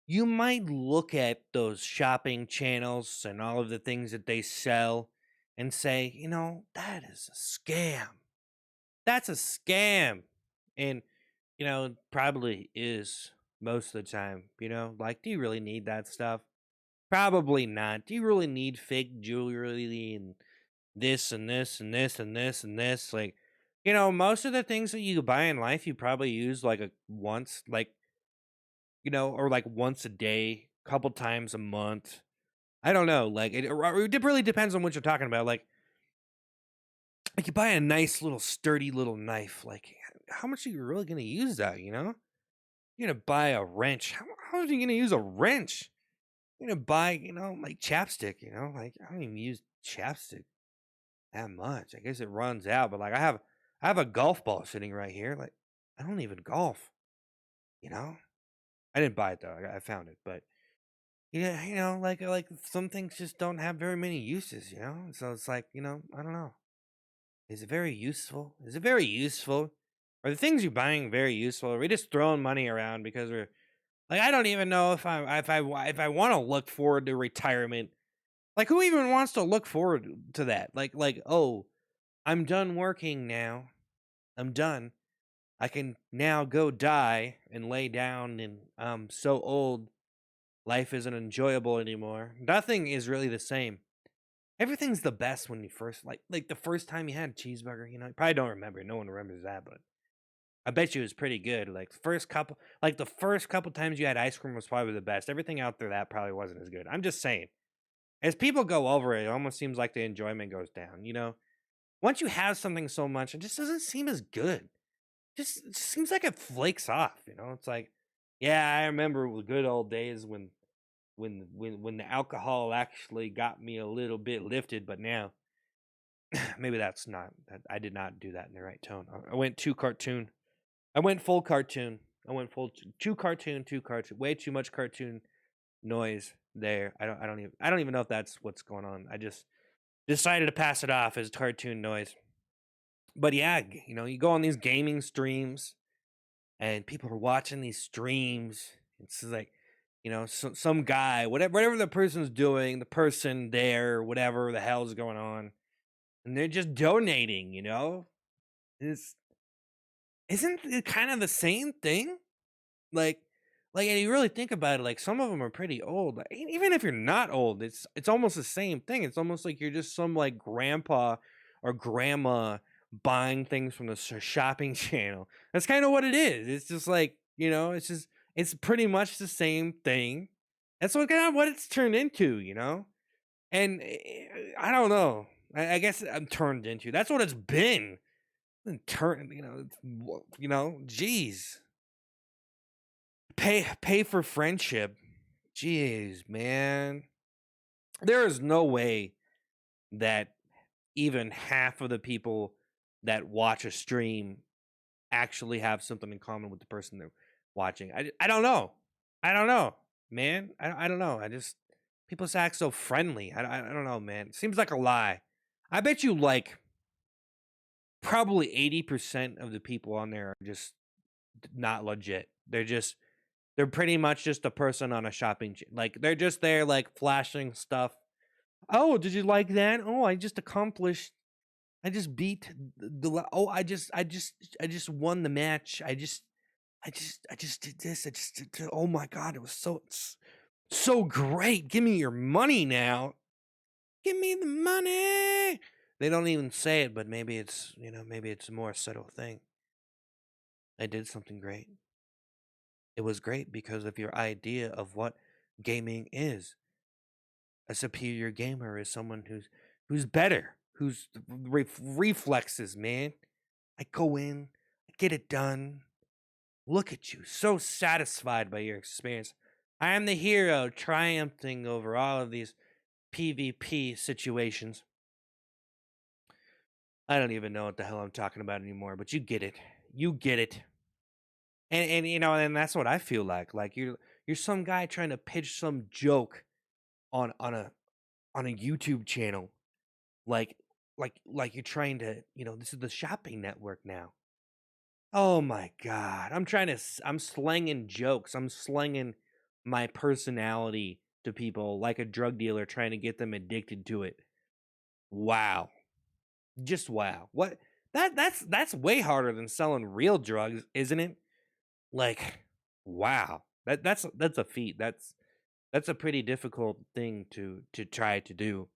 you might look at those shopping channels and all of the things that they sell and say, that is a scam. That's a scam. And, it probably is most of the time, like, do you really need that stuff? Probably not. Do you really need fake jewelry and this and this and this and this and this? Like, most of the things that you buy in life, you probably use like a once, like, or like once a day, couple times a month. I don't know. Like, it really depends on what you're talking about. Like you buy a nice little sturdy little knife. Like, how much are you really gonna use that? You're gonna buy a wrench. How are you gonna use a wrench? You're gonna buy, like chapstick. Like I don't even use chapstick that much. I guess it runs out. But like I have a golf ball sitting right here. Like I don't even golf. You know, I didn't buy it though. I found it, but yeah, like some things just don't have very many uses. So it's like I don't know. Is it very useful? Is it very useful? Are the things you're buying very useful? Are we just throwing money around because we're like I don't even know if I want to look forward to retirement. Like who even wants to look forward to that? Like oh, I'm done working now. I'm done. I can now go die and lay down and I'm so old. Life isn't enjoyable anymore. Nothing is really the same. Everything's the best when you first like the first time you had a cheeseburger, you probably don't remember. No one remembers that, but I bet you it was pretty good. The first couple times you had ice cream was probably the best. Everything after that probably wasn't as good. I'm just saying. As people go over it, it almost seems like the enjoyment goes down. Once you have something so much, it just doesn't seem as good. It just seems like it flakes off. It's like, yeah, I remember the good old days when the alcohol actually got me a little bit lifted, but now maybe that's not that I did not do that in the right tone. I went too cartoon. I went full cartoon. I went too cartoon, too cartoon. Way too much cartoon noise there. I don't even know if that's what's going on. I just decided to pass it off as cartoon noise. But yeah, you go on these gaming streams and people are watching these streams. It's like, some guy, whatever the person's doing, the person there, whatever the hell's going on, and they're just donating. It's isn't it kind of the same thing? Like, and you really think about it, like some of them are pretty old. Like, even if you're not old, it's almost the same thing. It's almost like you're just some like grandpa or grandma buying things from the shopping channel. That's kind of what it is. It's just like it's pretty much the same thing. That's kind of what it's turned into. And I don't know. I guess I'm turned into. That's what it's been. And turn, geez. Pay for friendship. Jeez, man. There is no way that even half of the people that watch a stream actually have something in common with the person they're watching. I don't know. I don't know, man. I don't know. People act so friendly. I don't know, man. It seems like a lie. I bet you like probably 80% of the people on there are just not legit. They're pretty much just a person on a like they're just there like flashing stuff. Oh, did you like that? Oh, I just beat oh, I just won the match. I just did this. Oh my god, it was so great. Give me your money now. Give me the money. They don't even say it, but maybe it's a more subtle thing. I did something great. It was great because of your idea of what gaming is. A superior gamer is someone who's better, who's reflexes, man. I go in, I get it done. Look at you, so satisfied by your experience. I am the hero triumphing over all of these PvP situations. I don't even know what the hell I'm talking about anymore, but you get it. You get it. And that's what I feel like. Like you're some guy trying to pitch some joke on a YouTube channel, like like you're trying to, this is the shopping network now. Oh my god. I'm slanging jokes. I'm slanging my personality to people like a drug dealer trying to get them addicted to it. Wow. Just wow. What that's way harder than selling real drugs, isn't it? Like, wow. That's a feat. That's a pretty difficult thing to try to do.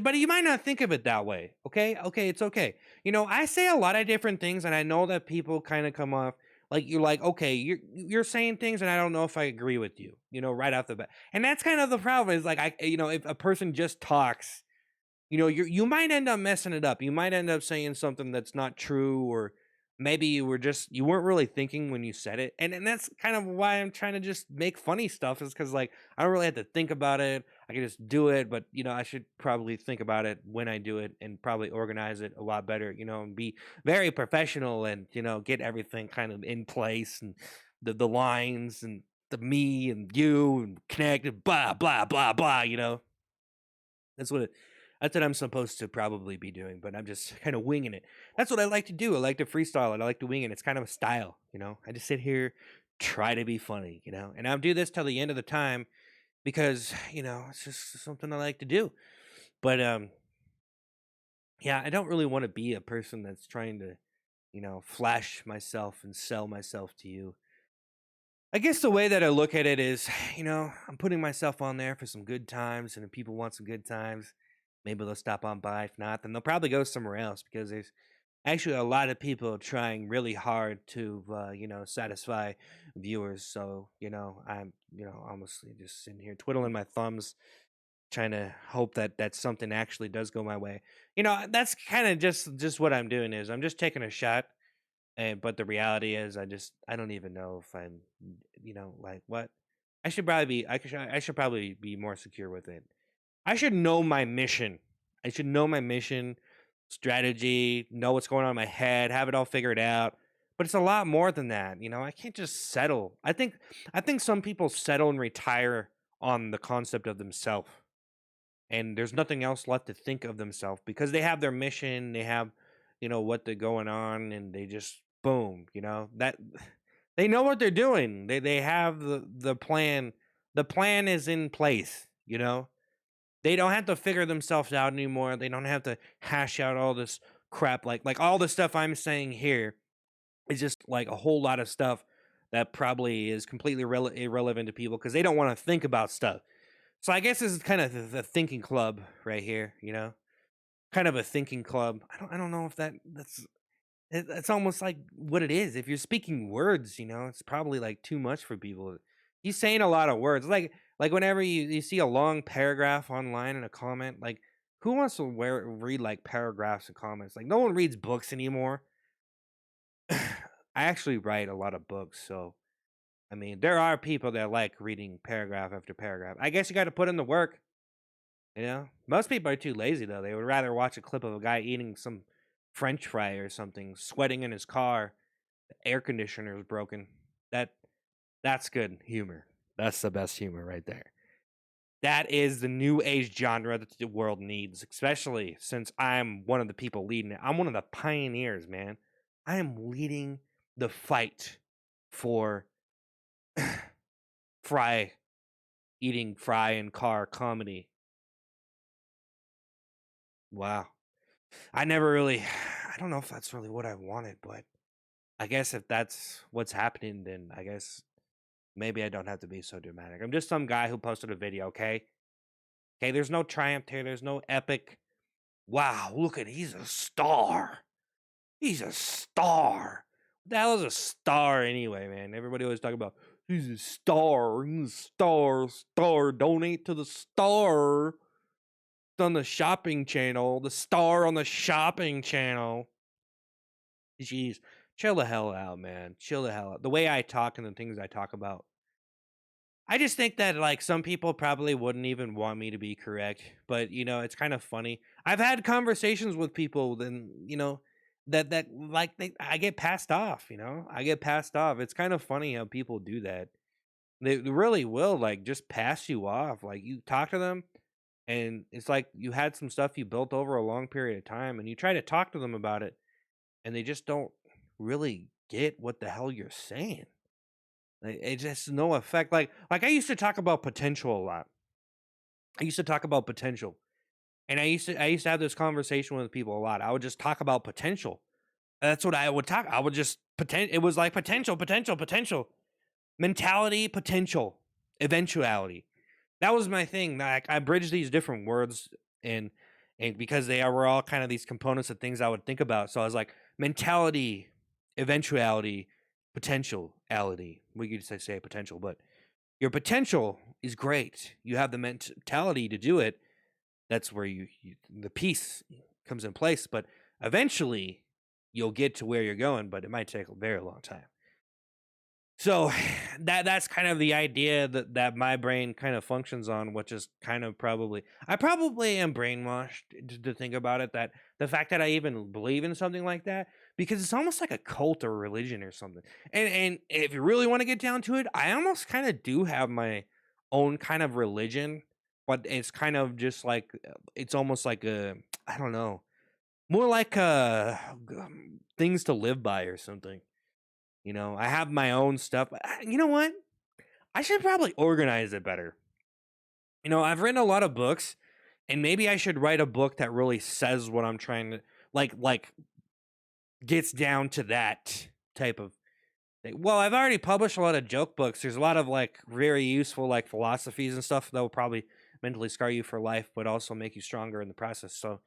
But you might not think of it that way. Okay? Okay, it's okay. I say a lot of different things and I know that people kind of come off like you're like, okay, you're saying things and I don't know if I agree with you, right off the bat. And that's kind of the problem is like if a person just talks, you might end up messing it up. You might end up saying something that's not true, or maybe you weren't really thinking when you said it. And that's kind of why I'm trying to just make funny stuff, is because like I don't really have to think about it. I can just do it, but I should probably think about it when I do it and probably organize it a lot better, and be very professional and get everything kind of in place, and the lines and the me and you and connected, blah blah blah blah. That's what it, that's what I'm supposed to probably be doing, but I'm just kind of winging it. That's what I like to do. I like to freestyle it. I like to wing it. It's kind of a style, I just sit here, try to be funny, and I'll do this till the end of the time because it's just something I like to do. But yeah, I don't really want to be a person that's trying to flash myself and sell myself to you. I guess the way that I look at it is, I'm putting myself on there for some good times, and if people want some good times, maybe they'll stop on by. If not, then they'll probably go somewhere else, because there's actually a lot of people trying really hard to, satisfy viewers. So, I'm, honestly just sitting here twiddling my thumbs, trying to hope that something actually does go my way. That's kind of just what I'm doing, is I'm just taking a shot. And but the reality is, I don't even know if I'm, like what. I should probably be more secure with it. I should know my mission. I should know my mission, strategy, know what's going on in my head, have it all figured out. But it's a lot more than that. I can't just settle. I think some people settle and retire on the concept of themselves, and there's nothing else left to think of themselves, because they have their mission, they have what they're going on, and they just boom, that they know what they're doing. They have the plan. The plan is in place. They don't have to figure themselves out anymore. They don't have to hash out all this crap, like all the stuff I'm saying here is just like a whole lot of stuff that probably is completely irrelevant to people, because they don't want to think about stuff. So I guess this is kind of the thinking club right here, kind of a thinking club. I don't know if it's almost like what it is. If you're speaking words, it's probably like too much for people. He's saying a lot of words. Like whenever you see a long paragraph online in a comment, like who wants to read like paragraphs of comments? Like no one reads books anymore. I actually write a lot of books, so I mean, there are people that like reading paragraph after paragraph. I guess you got to put in the work. Most people are too lazy though. They would rather watch a clip of a guy eating some French fry or something, sweating in his car. The air conditioner is broken. That that's good humor. That's the best humor right there. That is the new age genre that the world needs, especially since I'm one of the people leading it. I'm one of the pioneers, man. I am leading the fight for fry eating fry in car comedy. Wow. I never really I don't know if that's really what I wanted, but I guess if that's what's happening, then I guess maybe I don't have to be so dramatic. I'm just some guy who posted a video, okay? Okay, there's no triumph here, there's no epic. Wow, look at he's a star. He's a star. What the hell is a star anyway, man? Everybody always talk about he's a star, he's a star, donate to the star. On the shopping channel, the star on the shopping channel. Jeez, chill the hell out, man. Chill the hell out. The way I talk and the things I talk about, I just think that like some people probably wouldn't even want me to be correct, but it's kind of funny. I've had conversations with people, then that like I get passed off. I get passed off. It's kind of funny how people do that. They really will like just pass you off. Like you talk to them, and it's like you had some stuff you built over a long period of time, and you try to talk to them about it, and they just don't really get what the hell you're saying. It just no effect. Like I used to talk about potential a lot. I used to talk about potential. And I used to have this conversation with people a lot. I would just talk about potential. That's what I would talk. I would just pretend it was like potential, potential, potential, mentality, potential, eventuality. That was my thing. Like I bridged these different words and because they were all kind of these components of things I would think about. So I was like mentality, eventuality, potentiality. We could say potential, but your potential is great. You have the mentality to do it. That's where the piece comes in place. But eventually, you'll get to where you're going, but it might take a very long time. So that's kind of the idea that my brain kind of functions on, which is kind of I probably am brainwashed to think about it, that the fact that I even believe in something like that, because it's almost like a cult or religion or something. And if you really want to get down to it, I almost kind of do have my own kind of religion, but it's kind of just like it's almost like a I don't know, more like things to live by or something. I have my own stuff. You know what? I should probably organize it better. I've written a lot of books, and maybe I should write a book that really says what I'm trying to like gets down to that type of thing. Well, I've already published a lot of joke books. There's a lot of like very useful like philosophies and stuff that will probably mentally scar you for life, but also make you stronger in the process. So,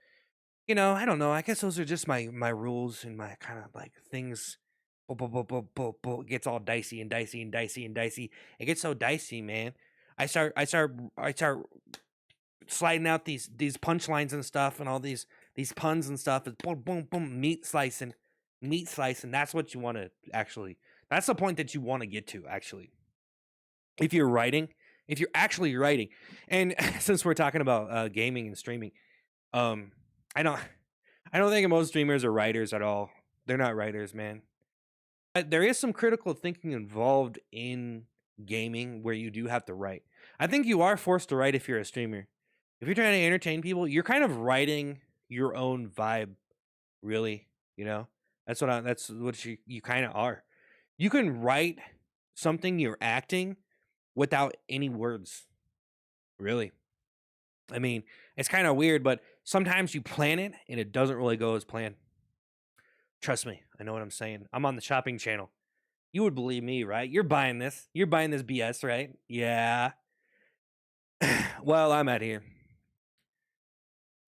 I don't know. I guess those are just my rules and my kind of like things. It gets all dicey and dicey and dicey and dicey. It gets so dicey, man. I start sliding out these punchlines and stuff, and all these puns and stuff. It's boom, boom, boom, meat slicing, meat slicing. That's what you want to actually. That's the point that you want to get to actually. If you're writing, if you're actually writing, and since we're talking about gaming and streaming, um, I don't. I don't think most streamers are writers at all. They're not writers, man. But there is some critical thinking involved in gaming where you do have to write. I think you are forced to write if you're a streamer. If you're trying to entertain people, you're kind of writing your own vibe, really. You know, that's what you kind of are. You can write something you're acting without any words, really. I mean, it's kind of weird, but sometimes you plan it and it doesn't really go as planned. Trust me, I know what I'm saying. I'm on the shopping channel. You would believe me, right? You're buying this. You're buying this BS, right? Yeah. Well, I'm out here.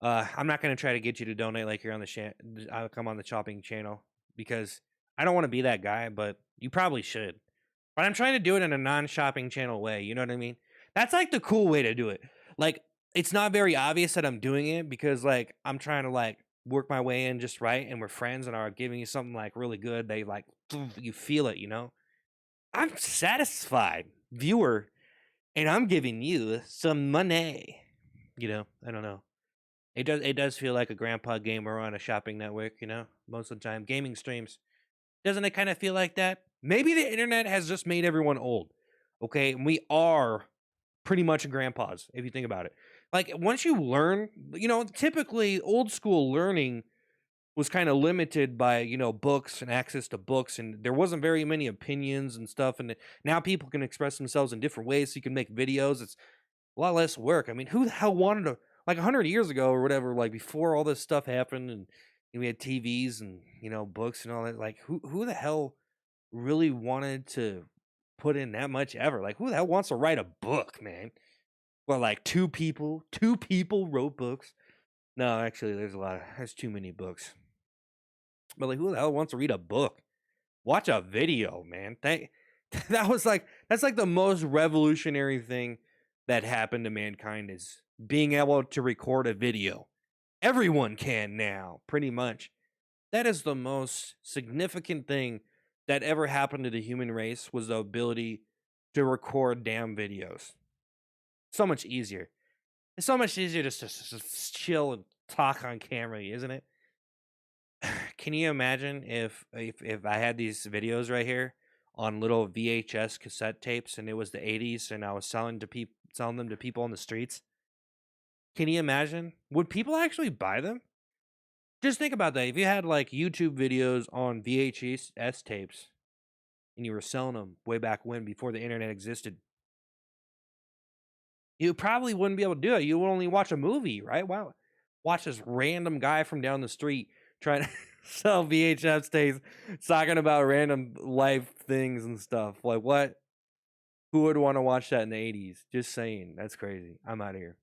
I'm not gonna try to get you to donate like you're on the I'll come on the shopping channel because I don't want to be that guy, but you probably should. But I'm trying to do it in a non-shopping channel way. You know what I mean? That's like the cool way to do it. Like it's not very obvious that I'm doing it because like I'm trying to like work my way in just right, and we're friends and are giving you something like really good. They like you feel it, I'm satisfied, viewer, and I'm giving you some money. I don't know. It does feel like a grandpa gamer on a shopping network, most of the time. Gaming streams. Doesn't it kind of feel like that? Maybe the internet has just made everyone old. Okay, and we are pretty much grandpas if you think about it. Like once you learn, typically old school learning was kind of limited by books and access to books, and there wasn't very many opinions and stuff, and now people can express themselves in different ways, so you can make videos. It's a lot less work. I mean, who the hell wanted to, like 100 years ago or whatever, like before all this stuff happened, and we had TVs and books and all that, like who the hell really wanted to put in that much ever? Like who the hell wants to write a book, man? Well, like two people wrote books. No, actually there's too many books. But like, who the hell wants to read a book? Watch a video, man. That's like the most revolutionary thing that happened to mankind is being able to record a video. Everyone can now, pretty much. That is the most significant thing that ever happened to the human race was the ability to record damn videos. So much easier. It's so much easier just to chill and talk on camera, isn't it? Can you imagine if I had these videos right here on little VHS cassette tapes and it was the 80s and I was selling them to people on the streets? Can you imagine? Would people actually buy them? Just think about that. If you had like YouTube videos on VHS tapes, and you were selling them way back when, before the internet existed, you probably wouldn't be able to do it. You would only watch a movie, right? Wow. Watch this random guy from down the street trying to sell VHS tapes, talking about random life things and stuff. Like, what? Who would want to watch that in the 80s? Just saying. That's crazy. I'm out of here.